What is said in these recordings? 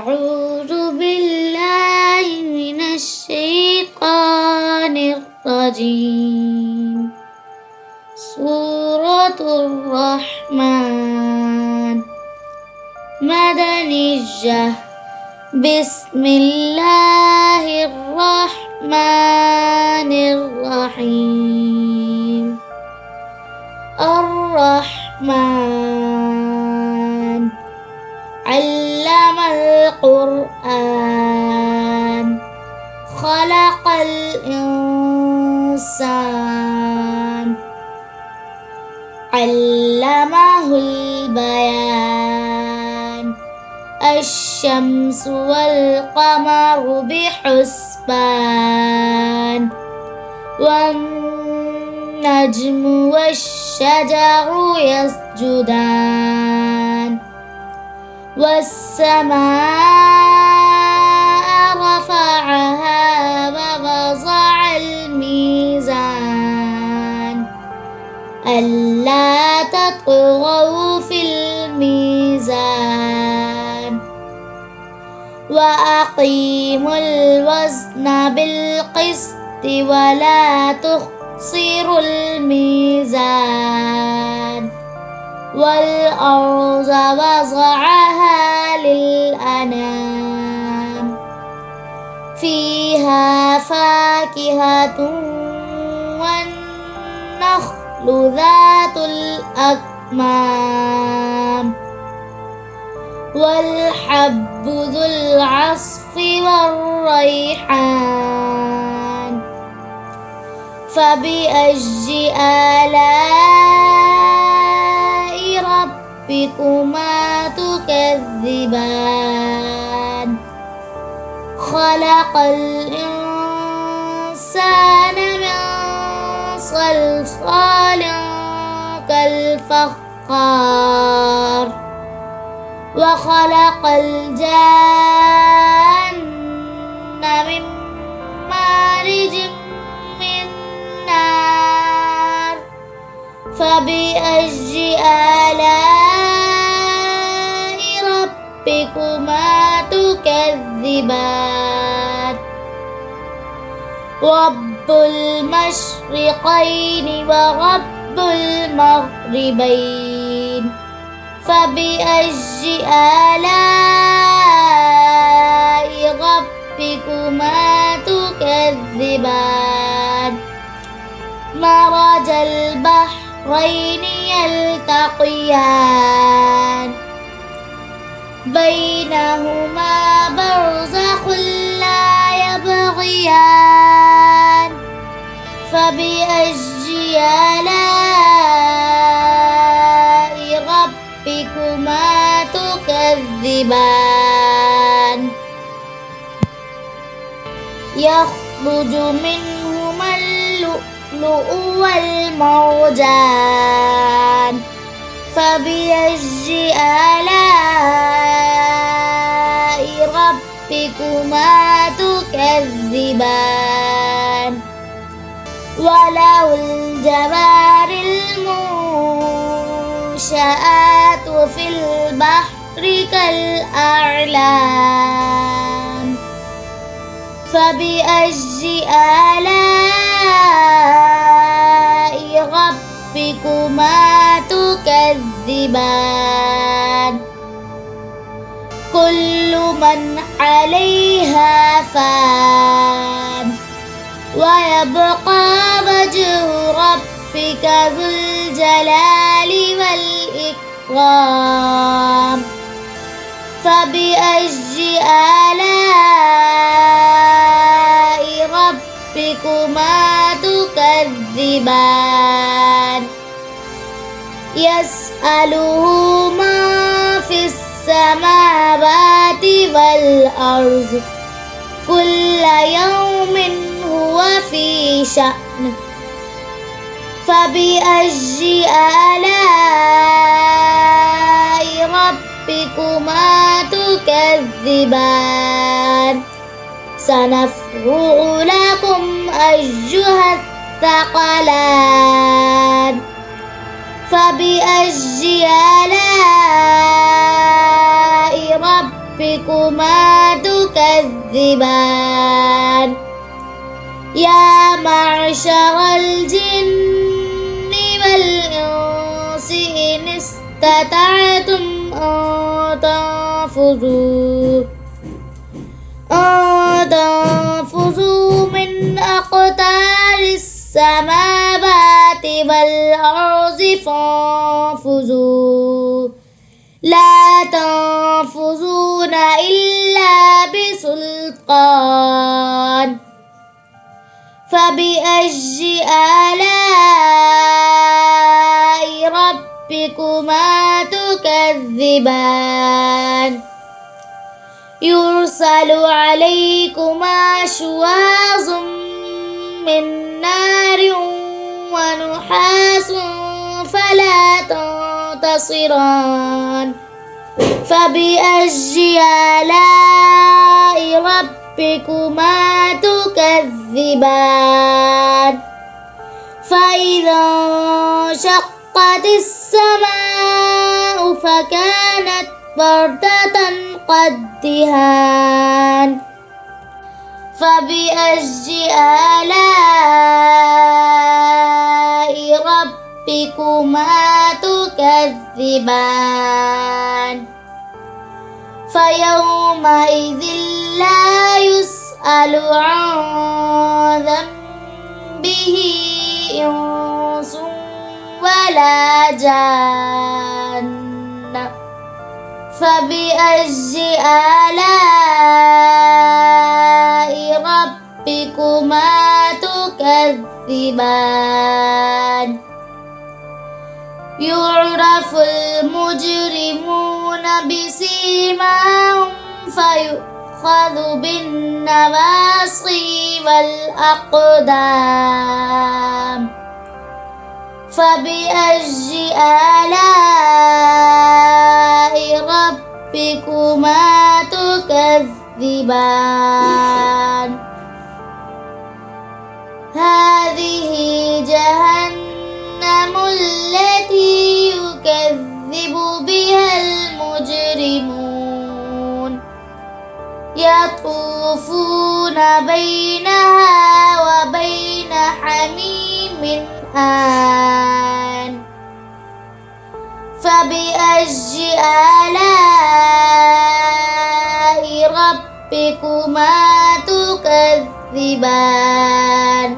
أعوذ بالله من الشيطان الرجيم. سورة الرحمن مدنية. بسم الله الرحمن الرحيم. الرحمن علم القرآن خلق الإنسان علمه البيان. الشمس والقمر بحسبان والنجم والشجر يسجدان والسماء رفعها ووضع الميزان ألا تطغوا في الميزان وأقيموا الوزن بالقسط ولا تخسروا الميزان والأرض وضعها للأنام فيها فاكهة والنخل ذات الأكمام والحب ذو العصف والريحان. فبأي آلاء ربكما تكذبان. خلق الإنسان من صلصال كالفخار وخلق الجان من مارج من نار. فبأي آلاء ربكما تكذبان. رب المشرقين ورب المغربين. فبأي آلاء ربكما تكذبان. مرج البحرين يلتقيان بينهما برزخ لا يبغيان. فبأي آلاء ربكما تكذبان. يخرج منهما اللؤلؤ والمرجان. فبأي آلاء ربكما تكذبان. وله الجوار المنشآت في البحر كالأعلام. فبأي آلاء ربكما تكذبان. كل من عليها فان ويبقى وجه ربك ذو الجلال والإكرام. فبأي آلاء ربكما تكذبان. يسأله من في السماوات والأرض كل يوم هو في شأن. فبأي آلاء ربكما تكذبان. سنفرغ لكم أيها الثقلان. فبأي آلاء ربكما تكذبان يا معشر الجن والإنس إن استطعتم أن تنفذوا من أقطار السماوات والأرض فانفذوا لا تنفذون إلا بسلطان فبأي آلاء ربكما تكذبان يرسل عليكما شواظ من نار ونحاس فلا تنتصران فبأي آلاء ربكما تكذبان فإذا انشقت السماء فكانت وردة كالدهان فبأي آلاء ربكما تكذبان فيومئذ لا يسأل عن ذنبه إنس ولا جان فبأي آلاء ربكما تكذبان يعرف المجرمون بسيماهم فيؤخذ بالنواصي والأقدام فبأي آلاء ربكما تكذبان هذه جهنم التي يكذب بها المجرمون يطوفون بينها وبين حميم آن فبأي آلاء ربكما تكذبان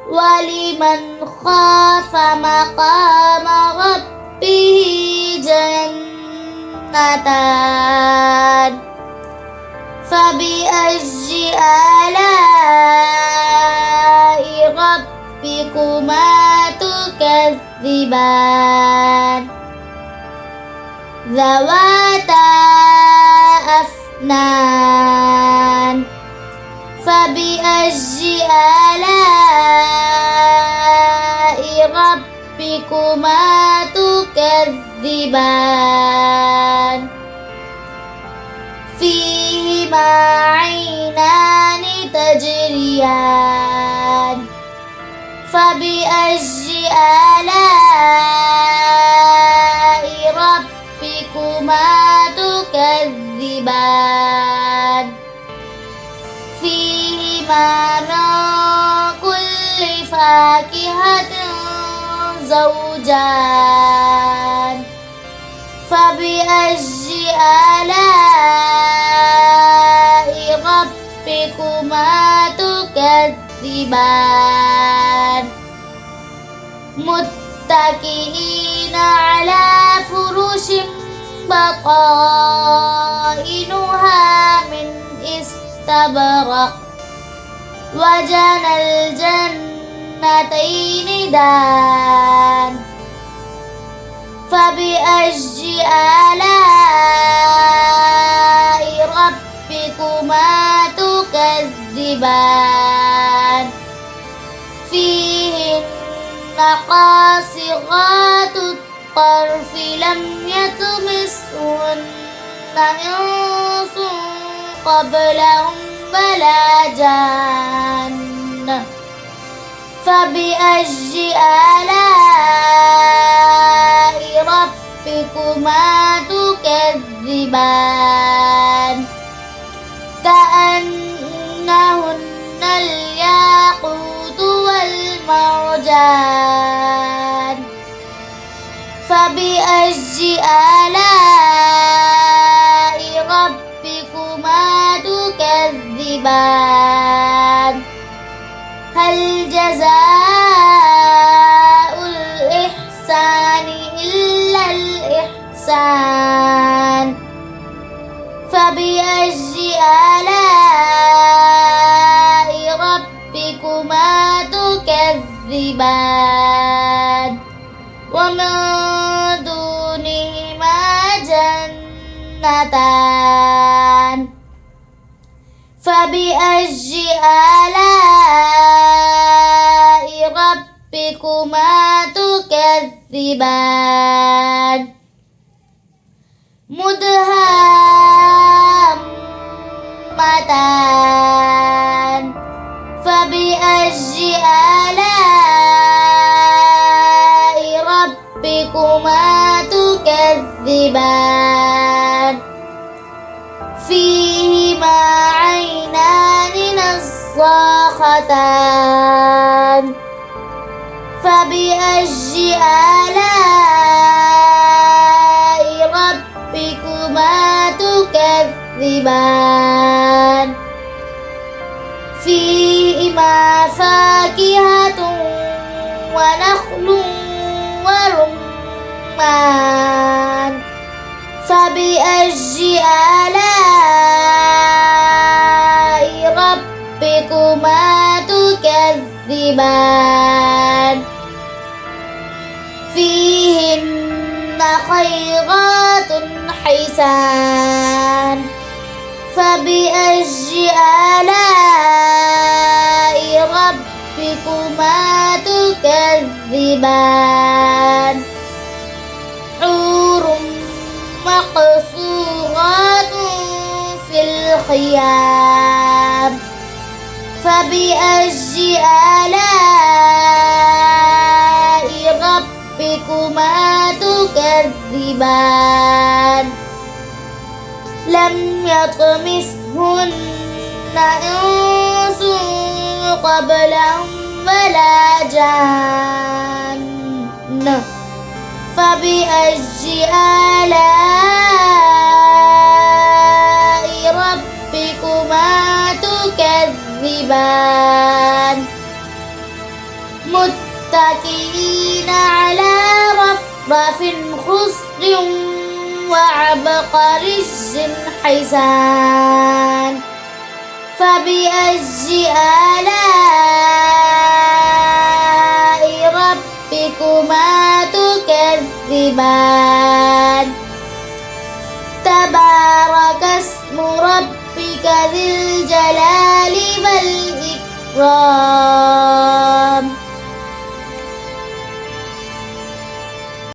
ولمن خاف مقام ربه جنتان فبأي آلاء ربكما تكذبان ذواتا أفنان فبأي آلاء ربكما تكذبان فيهما عينان تجريان فبأي آلاء ربكما تكذبان فيهما من كل فاكهة زوجان فبأي آلاء ربكما تكذبان متكئين على فرش بطائنها من استبرق وجنى الجنتين دان فبأي آلاء ربكما تكذبان فيهن قاصرات الطرف لم يطمثهن إنس قبلهم ولا جان فبأي آلاء ربكما تكذبان تكذبان كأنهن الياقوت والمرجان فبأي آلاء ربكما تكذبان هل جزاء الإحسان إلا الإحسان فبأي آلاء ربكما تكذبان ومن دونهما جنتان فبأي آلاء ربكما تكذبان مدهامتان فبأي آلاء ربكما تكذبان فيهما عينان نضاختان فبأي آلاء ربكما تكذبان فيهما فاكهة ونخل ورمان فبأي آلاء ربكما تكذبان فيهن خيرات حسان فبأي آلاء ربكما تكذبان حور مقصورات في الخيام فبأي آلاء ربكما تكذبان لم يطمثهن إنس قبلهم ولا جان فبأي آلاء ربكما تكذبان متكئين على رفرف خضر وعبقري حسان فبأي آلاء ربكما تكذبان تبارك اسم ربك ذي الجلال والإكرام